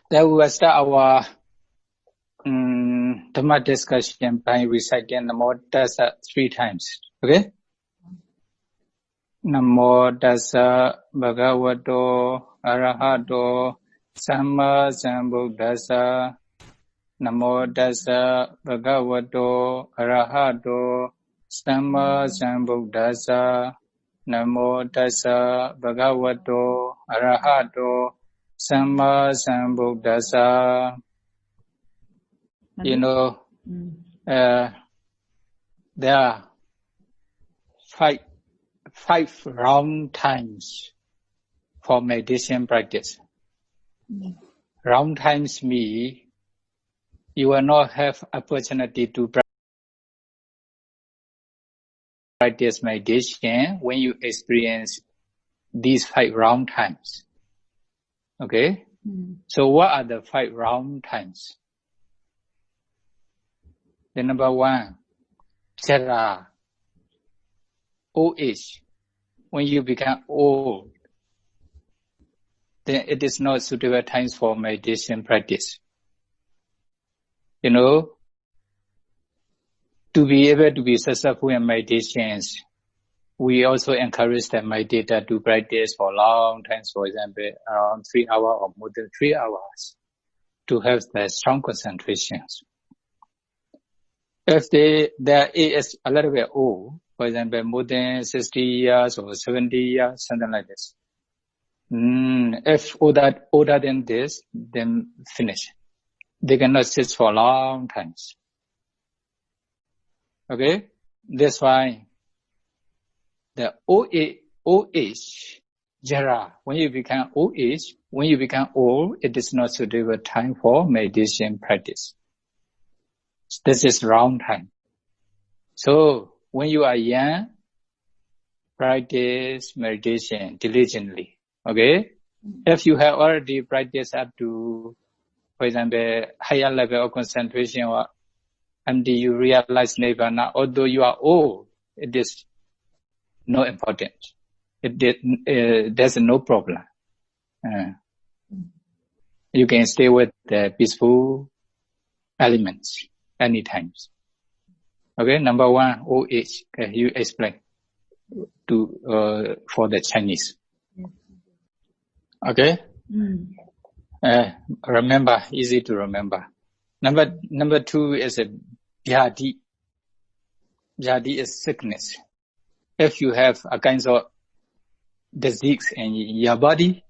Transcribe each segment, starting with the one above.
Then we will start our Dhamma discussion by reciting Namo Tassa 3 times. Okay? Namo Tassa Bhagavato Arahato Samma Sambuddhassa. Namo Tassa Bhagavato Arahato Samma Sambuddhassa. Namo Tassa Bhagavato Arahato Samma Sambuddhassa. You know, there are five round times for meditation practice. Round times mean you will not have opportunity to practice meditation when you experience these 5 round times. Okay? So what are the 5 round times? The number 1, Thera, old age. When you become old, then it is not suitable times for meditation practice. You know, to be able to be successful in meditations, we also encourage the meditator to practice for long times, for example, around 3 hours or more than 3 hours, to have the strong concentrations. If their age is a little bit old, for example, more than 60 years or 70 years, something like this. If older than this, then finish. They cannot sit for long times. Okay? That's why the old age, Jara, when you become old, it is not suitable time for meditation practice. This is wrong time. So, when you are young, practice meditation diligently. Okay? If you have already practiced up to, for example, higher level of concentration, or until you realize nirvana, although you are old, it is not important. There's no problem. You can stay with the peaceful elements anytime. Okay, number 1, old age. Okay, you explain for the Chinese. Okay? Remember, easy to remember. Number 2 is a Vyadi. Vyadi is sickness. If you have a kind of disease in your body,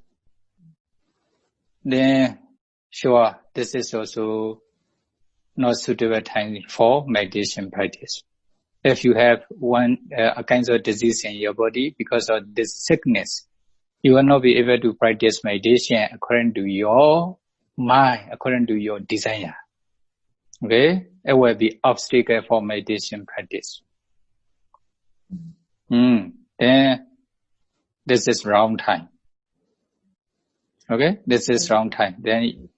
then sure, this is also not suitable time for meditation practice. If you have a kind of disease in your body because of this sickness, you will not be able to practice meditation according to your mind, according to your desire. Okay? It will be obstacle for meditation practice. Then this is wrong time. Okay? This is wrong time. Then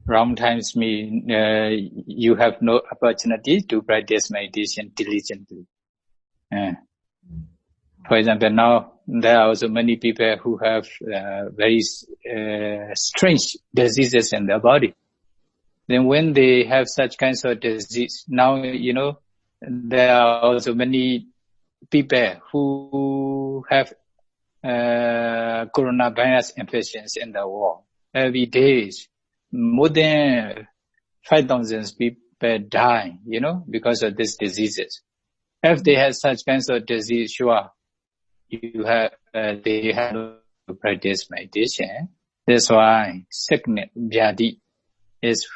wrong times mean you have no opportunity to practice meditation diligently. For example, now there are also many people who have very strange diseases in their body. Then when they have such kinds of disease, now, you know, there are also many people who have coronavirus infections in the world. Every day, more than 5,000 people die, you know, because of these diseases. If they have such kinds of disease, sure, they have to practice meditation. That's why sickness, Vyadi, is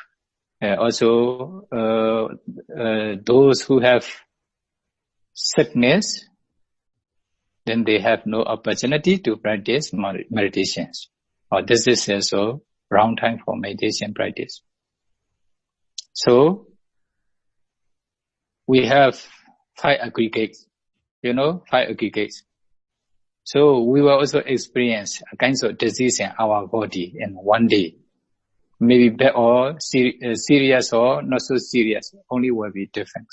also those who have sickness, then they have no opportunity to practice meditations. Or this is also wrong time for meditation practice. So, we have 5 aggregates, you know, 5 aggregates. So, we will also experience a kind of disease in our body in one day. Maybe bad or serious or not so serious, only will be different.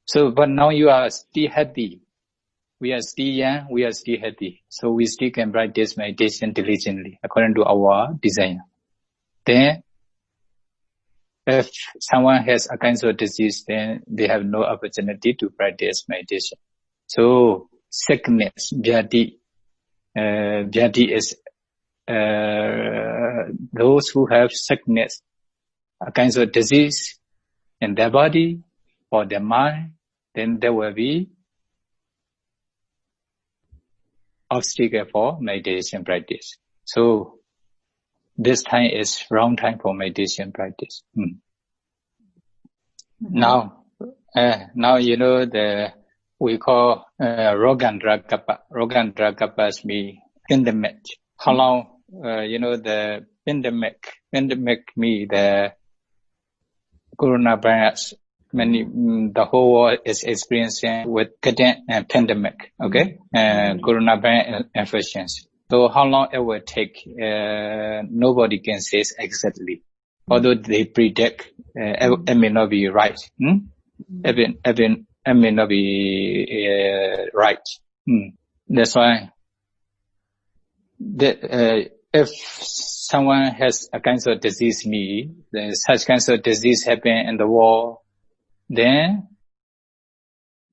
So, but now you are still healthy. we are still young, we are still healthy. So we still can practice meditation diligently according to our desire. Then, if someone has a cancer disease, then they have no opportunity to practice meditation. So, sickness, vyadi is those who have sickness, a cancer disease in their body or their mind, then there will be obstacle for meditation practice. So, this time is wrong time for meditation practice. Now, you know we call Rogandragapa. Rogandragapa means pandemic. How long? The pandemic. Pandemic means the coronavirus. The whole world is experiencing with pandemic. Okay, coronavirus infections. So how long it will take? Nobody can say exactly. Although they predict, it may not be right. It may not be right. That's why if someone has a cancer disease, such cancer disease happen in the world, then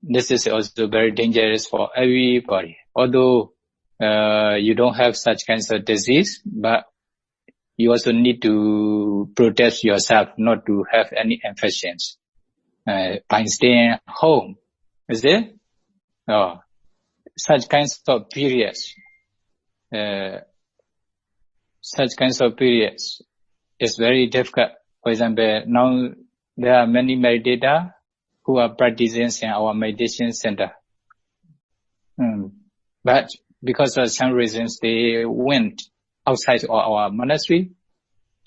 this is also very dangerous for everybody. Although you don't have such cancer disease, but you also need to protect yourself not to have any infections by staying home. Is it? Such kinds of periods is very difficult. For example, now there are many meditators who are practicing in our meditation center. But because of some reasons, they went outside of our monastery,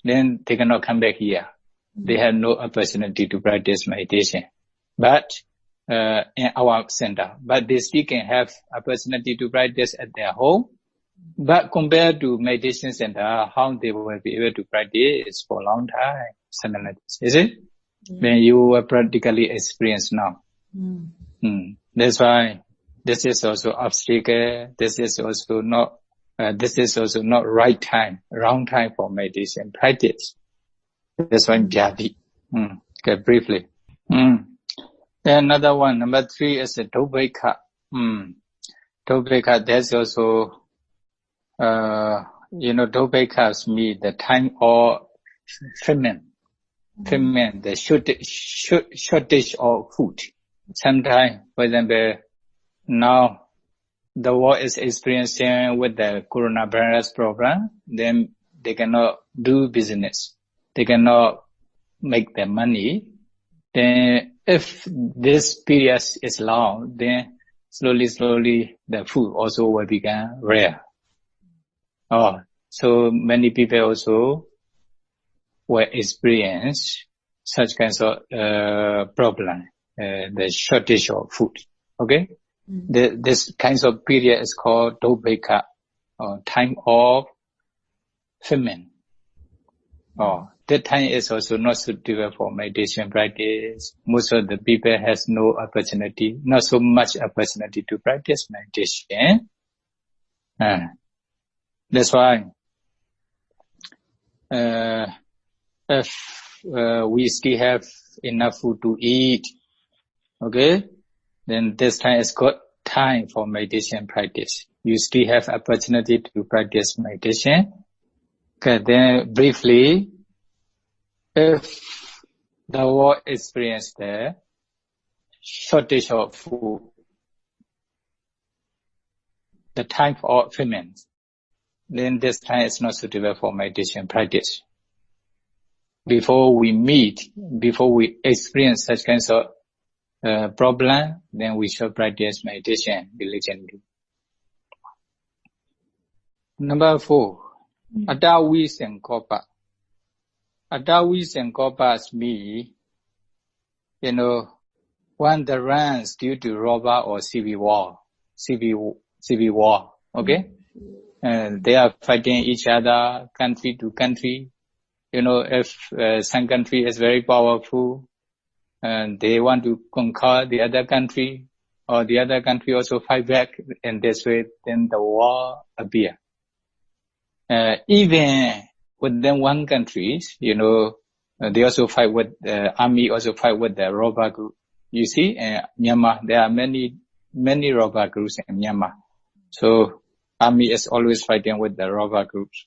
then they cannot come back here. They have no opportunity to practice meditation. But in our center, but they still can have opportunity to practice at their home. But compared to meditation center, how they will be able to practice for a long time, something like this. Is it? Then you are practically experienced now. That's why this is also obstacle. This is also not right time, wrong time for meditation practice. That's why vyadi. Okay, briefly. Then another one, number 3 is the dobhika. Dobhika, that's also dobhikas mean the time of famine. Famine, the shortage of food. Sometimes, for example, now the world is experiencing with the coronavirus problem, then they cannot do business. They cannot make their money. Then if this period is long, then slowly the food also will become rare. So many people also will experience such kinds of problem, the shortage of food. Okay? This kinds of period is called dobhika, time of famine. That time is also not suitable for meditation practice. Most of the people has no opportunity, not so much opportunity to practice meditation. That's why if we still have enough food to eat, okay, then this time is good time for meditation practice. You still have opportunity to practice meditation. Okay, then briefly, if the world experiences the shortage of food, the time of famine, then this time is not suitable for meditation practice. Before we experience such kinds of problem, then we should practice meditation diligently. Number 4, Adawi Sankopa. Adawi Sankopa means, when the runs due to robber or civil war, okay? They are fighting each other, country to country. If some country is very powerful and they want to conquer the other country, or the other country also fight back in this way, then the war appear. Even within one country, they also fight with army, also fight with the robber group. You see, Myanmar, there are many robber groups in Myanmar. So army is always fighting with the robber groups.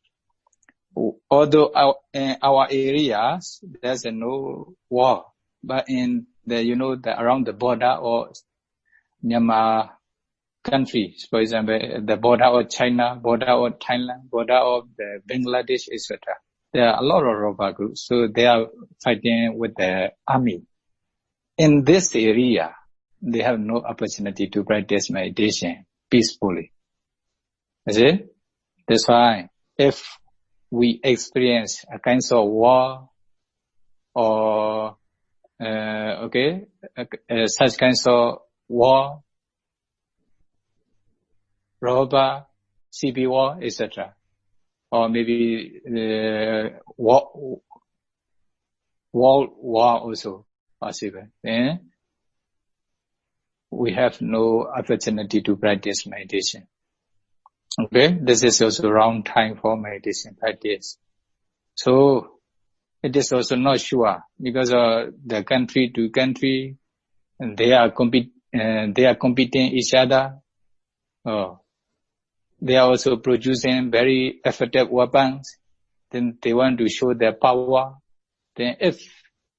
Although in our areas there's no war, but in the around the border or Myanmar countries, for example, the border of China, border of Thailand, border of the Bangladesh, etc. There are a lot of robber groups, so they are fighting with the army. In this area, they have no opportunity to practice meditation peacefully. You see? That's why if we experience a kind of war or such kinds of war, robber, civil war, etc., or maybe war also possible. Then we have no opportunity to practice meditation. Okay, this is also wrong time for meditation practice. So it is also not sure because the country to country, and they are competing each other. They are also producing very effective weapons. Then they want to show their power. Then if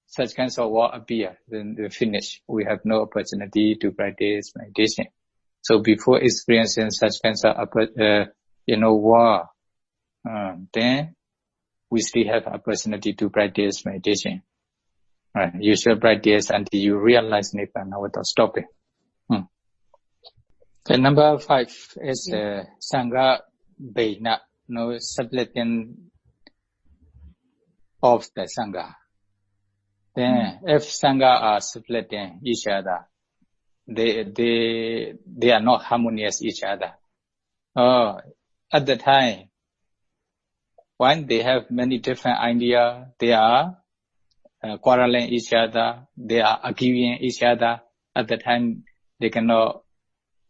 such kinds of war appear, then we finish. We have no opportunity to practice meditation. So before experiencing such kinds of war, then we still have opportunity to practice meditation. Right? You should practice until you realize Nibbana without stopping. Okay, number 5 is Sangha Baina, splitting of the Sangha. Then if Sangha are splitting each other, they are not harmonious each other. At the time, when they have many different ideas, they are quarreling each other, they are arguing each other. At the time, they cannot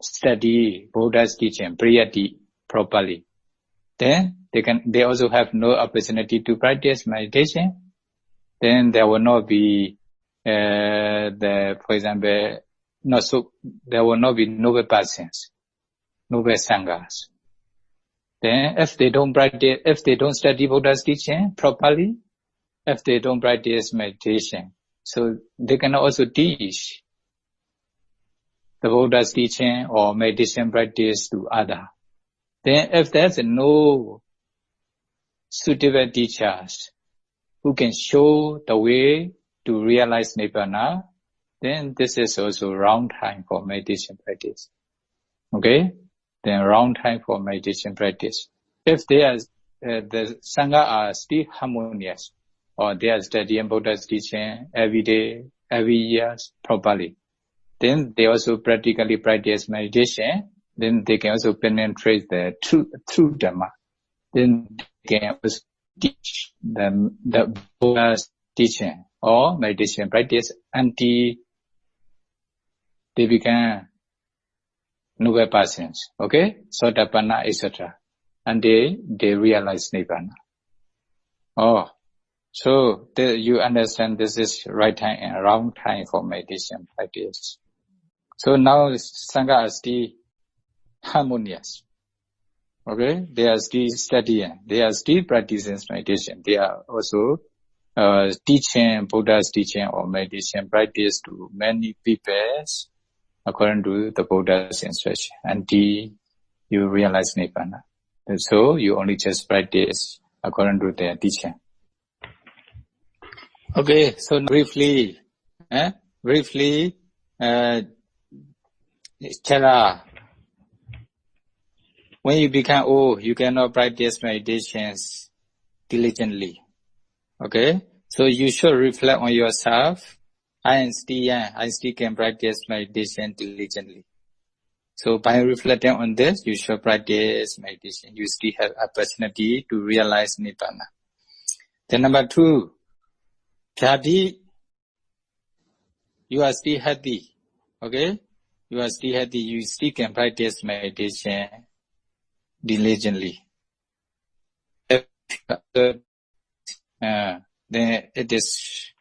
study Buddha's teaching, Priyati, properly. Then they also have no opportunity to practice meditation. Then there will not be there will not be noble persons, noble sanghas. Then if they don't study Buddha's teaching properly, if they don't practice meditation, so they can also teach the Buddha's teaching or meditation practice to others. Then if there's no suitable teachers who can show the way to realize Nibbana, then this is also wrong time for meditation practice. Okay? Then wrong time for meditation practice. If they are, the Sangha are still harmonious, or they are studying Buddha's teaching every day, every year properly, then they also practically practice meditation, then they can also penetrate the true Dhamma. Then they can also teach them the Buddha's teaching or meditation practice until they become noble persons, okay? Sotapanna, etc. And they realize Nibbana. So you understand this is right time and wrong time for meditation practice. So now Sangha are still harmonious. Okay? They are still studying. They are still practicing meditation. They are also teaching Buddha's teaching or meditation practice to many people according to the Buddha's instruction until you realize Nibbana. And so you only just practice according to their teaching. Okay, so briefly, Chara, when you become old, you cannot practice meditations diligently. Okay, so you should reflect on yourself. I am still young. I still can practice meditation diligently. So by reflecting on this, you should practice meditation. You still have opportunity to realize Nibbana. Then number 2, Jadi, you are still healthy. Okay? you are still healthy, you still can practice meditation diligently. If then it is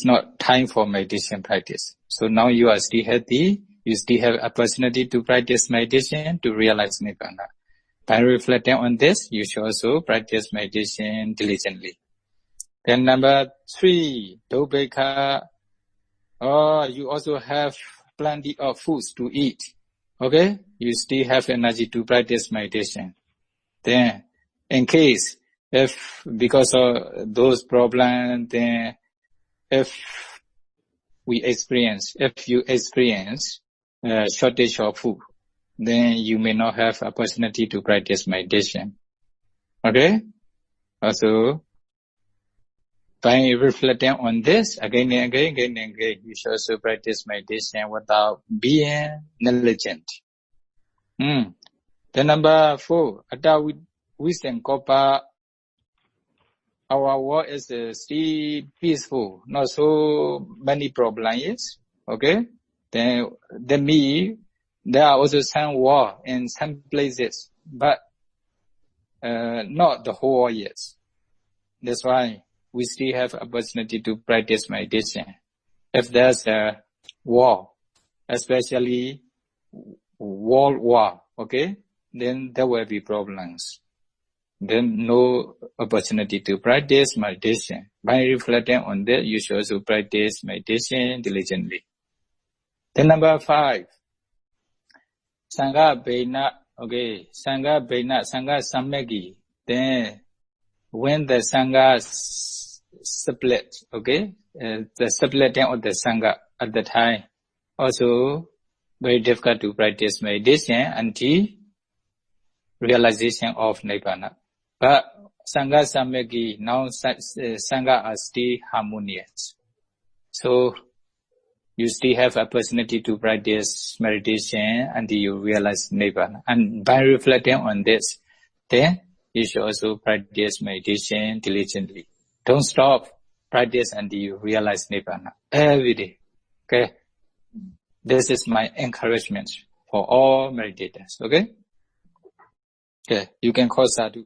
not time for meditation practice. So now you are still healthy, you still have a opportunity to practice meditation to realize Nibbana. By reflecting on this, you should also practice meditation diligently. Then number 3, Dobeka. You also have plenty of foods to eat. Okay? You still have energy to practice meditation. Then, in case, if because of those problems, then if you experience shortage of food, then you may not have opportunity to practice meditation. Okay? Also, by reflecting on this again and again, you should also practice meditation without being negligent. Then number 4, Atta wisdom Kopa. Our world is still peaceful, not so many problems. Okay? Then there are also some war in some places, but not the whole world yet. That's why we still have opportunity to practice meditation. If there's a war, especially world war, okay, then there will be problems. Then no opportunity to practice meditation. By reflecting on that, you should also practice meditation diligently. Then number 5, Sangha Bena, okay, Sangha Bena, Sangha Samegi. Then when the Sangha split, okay, the splitting of the Sangha at the time, also very difficult to practice meditation until realization of Nibbana. But Sangha Samegi, now Sangha are still harmonious. So you still have opportunity to practice meditation until you realize Nibbana. And by reflecting on this, then you should also practice meditation diligently. Don't stop. Practice until you realize Nibbana every day. Okay? This is my encouragement for all meditators. Okay? Okay, you can call sadhu.